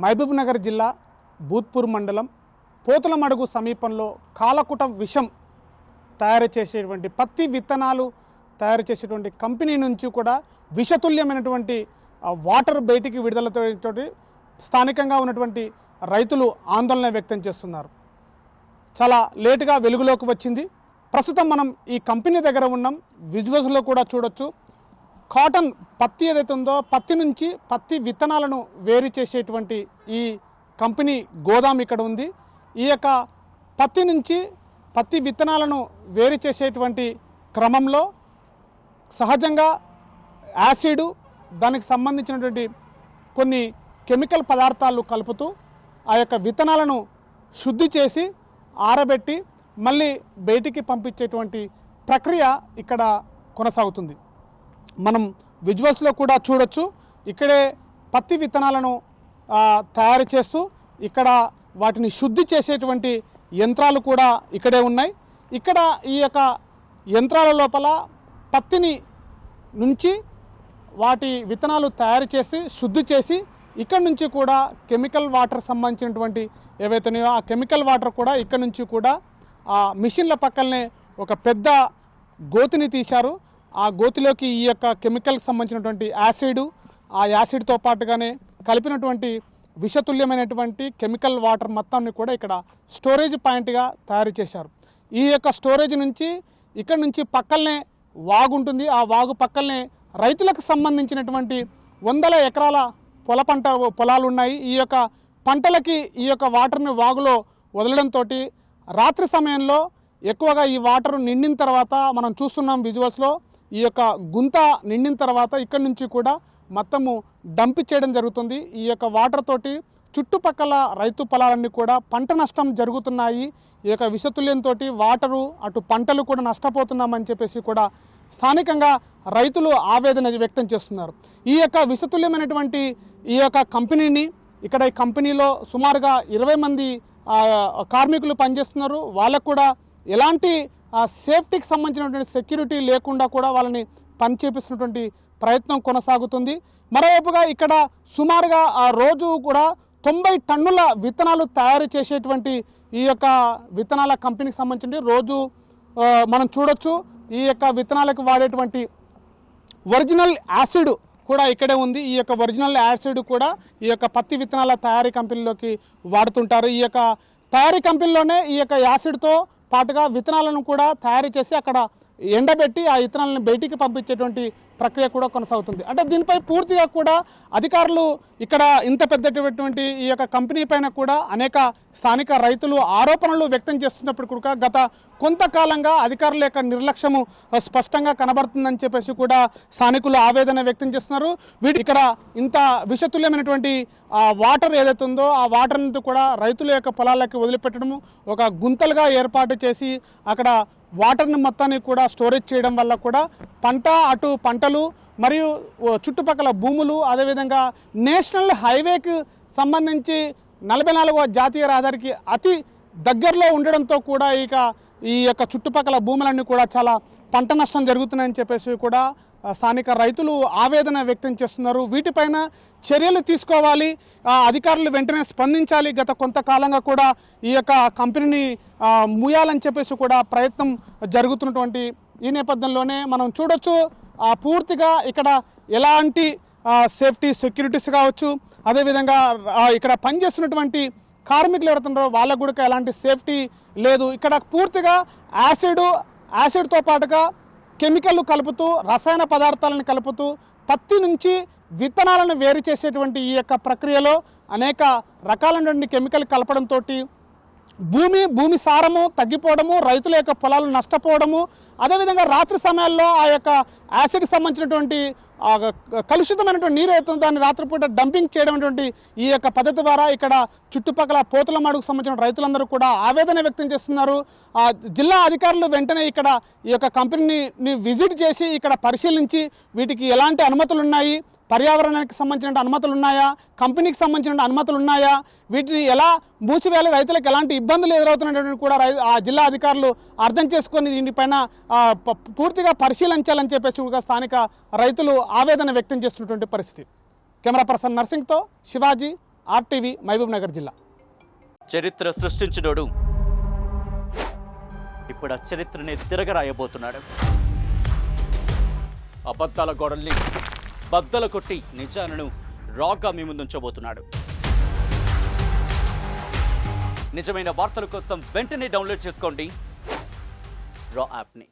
మహబూబ్నగర్ జిల్లా భూత్పూర్ మండలం పోతులమడుగు సమీపంలో కాలకుటం విషం తయారు చేసేటువంటి పత్తి విత్తనాలు తయారు చేసేటువంటి కంపెనీ నుంచి కూడా విషతుల్యమైనటువంటి వాటర్ బయటికి విడుదలతో స్థానికంగా ఉన్నటువంటి రైతులు ఆందోళన వ్యక్తం చేస్తున్నారు. చాలా లేటుగా వెలుగులోకి వచ్చింది. ప్రస్తుతం మనం ఈ కంపెనీ దగ్గర ఉన్నాం. విజువల్స్లో కూడా చూడొచ్చు. కాటన్ పత్తి ఏదైతే ఉందో పత్తి నుంచి పత్తి విత్తనాలను వేరు చేసేటువంటి ఈ కంపెనీ గోదాం ఇక్కడ ఉంది. ఈ యొక్క పత్తి నుంచి పత్తి విత్తనాలను వేరు చేసేటువంటి క్రమంలో సహజంగా యాసిడ్ దానికి సంబంధించినటువంటి కొన్ని కెమికల్ పదార్థాలు కలుపుతూ ఆ యొక్క విత్తనాలను శుద్ధి చేసి ఆరబెట్టి మళ్ళీ బయటికి పంపించేటువంటి ప్రక్రియ ఇక్కడ కొనసాగుతుంది. మనం విజువల్స్లో కూడా చూడొచ్చు. ఇక్కడే పత్తి విత్తనాలను తయారు చేస్తూ ఇక్కడ వాటిని శుద్ధి చేసేటువంటి యంత్రాలు కూడా ఇక్కడే ఉన్నాయి. ఇక్కడ ఈ యొక్క యంత్రాల లోపల పత్తిని నుంచి వాటి విత్తనాలు తయారు చేసి శుద్ధి చేసి ఇక్కడ నుంచి కూడా కెమికల్ వాటర్ సంబంధించినటువంటి ఏవైతున్నాయో ఆ కెమికల్ వాటర్ కూడా ఇక్కడ నుంచి కూడా ఆ మిషన్ల పక్కనే ఒక పెద్ద గోతిని తీశారు. ఆ గోతిలోకి ఈ యొక్క కెమికల్కి సంబంధించినటువంటి ఆ యాసిడ్తో పాటుగానే కలిపినటువంటి విషతుల్యమైనటువంటి కెమికల్ వాటర్ మొత్తాన్ని కూడా ఇక్కడ స్టోరేజ్ పాయింట్గా తయారు చేశారు. ఈ యొక్క స్టోరేజ్ నుంచి ఇక్కడ నుంచి పక్కనే వాగు ఉంటుంది. ఆ వాగు పక్కనే రైతులకు సంబంధించినటువంటి 100 ఎకరాల పొలాలు ఉన్నాయి. ఈ యొక్క పంటలకి ఈ యొక్క వాటర్ని వాగులో వదలడంతో రాత్రి సమయంలో ఎక్కువగా ఈ వాటర్ నిండిన తర్వాత మనం చూస్తున్నాం విజువల్స్లో ఈ యొక్క గుంత నిండిన తర్వాత ఇక్కడ నుంచి కూడా మొత్తము డంప్ చేయడం జరుగుతుంది. ఈ యొక్క వాటర్ తోటి చుట్టుపక్కల రైతు పొలాలన్నీ కూడా పంట నష్టం జరుగుతున్నాయి. ఈ యొక్క విషతుల్యంతో వాటరు అటు పంటలు కూడా నష్టపోతున్నామని చెప్పేసి కూడా స్థానికంగా రైతులు ఆవేదన వ్యక్తం చేస్తున్నారు. ఈ యొక్క విషతుల్యమైనటువంటి ఈ యొక్క కంపెనీని ఇక్కడ ఈ కంపెనీలో సుమారుగా 20 మంది కార్మికులు పనిచేస్తున్నారు. వాళ్ళకు కూడా ఎలాంటి సేఫ్టీకి సంబంధించినటువంటి సెక్యూరిటీ లేకుండా కూడా వాళ్ళని పని చేపిస్తున్నటువంటి ప్రయత్నం కొనసాగుతుంది. మరోవైపుగా ఇక్కడ సుమారుగా ఆ రోజు కూడా 90 టన్నుల విత్తనాలు తయారు చేసేటువంటి ఈ యొక్క విత్తనాల కంపెనీకి సంబంధించి రోజు మనం చూడొచ్చు. ఈ యొక్క విత్తనాలకు వాడేటువంటి ఒరిజినల్ యాసిడ్ కూడా ఇక్కడే ఉంది. ఈ యొక్క ఒరిజినల్ యాసిడ్ కూడా ఈ యొక్క పత్తి విత్తనాల తయారీ కంపెనీలోకి వాడుతుంటారు. ఈ యొక్క తయారీ కంపెనీలోనే ఈ యొక్క యాసిడ్తో పాటుగా విత్తనాలను కూడా తయారు చేసి అక్కడ ఎండబెట్టి ఆ విత్తనాలను బయటికి పంపించేటువంటి ప్రక్రియ కూడా కొనసాగుతుంది. అంటే దీనిపై పూర్తిగా కూడా అధికారులు ఇక్కడ ఇంత పెద్దటువంటి ఈ యొక్క కంపెనీ పైన కూడా అనేక స్థానిక రైతులు ఆరోపణలు వ్యక్తం చేస్తున్నప్పుడు కూడా గత కొంతకాలంగా అధికారుల యొక్క నిర్లక్ష్యము స్పష్టంగా కనబడుతుందని చెప్పేసి కూడా స్థానికులు ఆవేదన వ్యక్తం చేస్తున్నారు. ఇక్కడ ఇంత విషతుల్యమైనటువంటి వాటర్ ఏదైతే ఉందో ఆ వాటర్ నుంచి కూడా రైతుల యొక్క పొలాలకి వదిలిపెట్టడము ఒక గుంతలుగా ఏర్పాటు చేసి అక్కడ వాటర్ని మొత్తాన్ని కూడా స్టోరేజ్ చేయడం వల్ల కూడా అటు పంటలు మరియు చుట్టుపక్కల భూములు అదేవిధంగా నేషనల్ హైవేకి సంబంధించి 44వ జాతీయ రహదారికి అతి దగ్గరలో ఉండడంతో కూడా ఈ యొక్క చుట్టుపక్కల భూములన్నీ కూడా చాలా పంట నష్టం జరుగుతున్నాయని చెప్పేసి కూడా స్థానిక రైతులు ఆవేదన వ్యక్తం చేస్తున్నారు. వీటిపైన చర్యలు తీసుకోవాలి, అధికారులు వెంటనే స్పందించాలి. గత కొంతకాలంగా కూడా ఈ యొక్క కంపెనీని మూయాలని చెప్పేసి కూడా ప్రయత్నం జరుగుతున్నటువంటి ఈ నేపథ్యంలోనే మనం చూడొచ్చు పూర్తిగా ఇక్కడ ఎలాంటి సేఫ్టీ సెక్యూరిటీస్ కావచ్చు, అదేవిధంగా ఇక్కడ పనిచేస్తున్నటువంటి కార్మికులు ఎవరుతున్నారో వాళ్ళకు కూడా ఎలాంటి సేఫ్టీ లేదు. ఇక్కడ పూర్తిగా యాసిడ్తో పాటుగా కెమికల్ కలుపుతూ రసాయన పదార్థాలను కలుపుతూ పత్తి నుంచి విత్తనాలను వేరు చేసేటువంటి ఈ యొక్క ప్రక్రియలో అనేక రకాలైనటువంటి కెమికల్ కలపడంతో భూమి సారము తగ్గిపోవడము, రైతుల యొక్క పొలాలు నష్టపోవడము, అదేవిధంగా రాత్రి సమయాల్లో ఆ యొక్క యాసిడ్కి సంబంధించినటువంటి కలుషితమైనటువంటి నీరు అవుతుంది దాన్ని రాత్రిపూట డంపింగ్ చేయడం అనేటువంటి ఈ యొక్క పద్ధతి ద్వారా ఇక్కడ చుట్టుపక్కల పోతులమడుగుకు సంబంధించిన రైతులందరూ కూడా ఆవేదన వ్యక్తం చేస్తున్నారు. జిల్లా అధికారులు వెంటనే ఇక్కడ ఈ యొక్క కంపెనీని విజిట్ చేసి ఇక్కడ పరిశీలించి వీటికి ఎలాంటి అనుమతులు ఉన్నాయి, పర్యావరణానికి సంబంధించిన అనుమతులు ఉన్నాయా, కంపెనీకి సంబంధించిన అనుమతులు ఉన్నాయా, వీటిని ఎలా మూసివేయాలి, రైతులకు ఎలాంటి ఇబ్బందులు ఎదురవుతున్నటువంటి కూడా ఆ జిల్లా అధికారులు అర్థం చేసుకొని దీనిపైన పూర్తిగా పరిశీలించాలని చెప్పేసి కూడా స్థానిక రైతులు ఆవేదన వ్యక్తం చేస్తున్నటువంటి పరిస్థితి. కెమెరా పర్సన్ నర్సింగ్తో శివాజీ, RTV మహబూబ్ నగర్ జిల్లా. చరిత్ర సృష్టించినోడు ఇప్పుడు ఆ చరిత్రని తిరగరాయబోతున్నాడు. అబద్ధాల గోడల్ని బద్దలు కొట్టి నిజాలను రాగా మీ ముందుంచబోతున్నాడు. నిజమైన వార్తల కోసం వెంటనే డౌన్లోడ్ చేసుకోండి రా యాప్ని.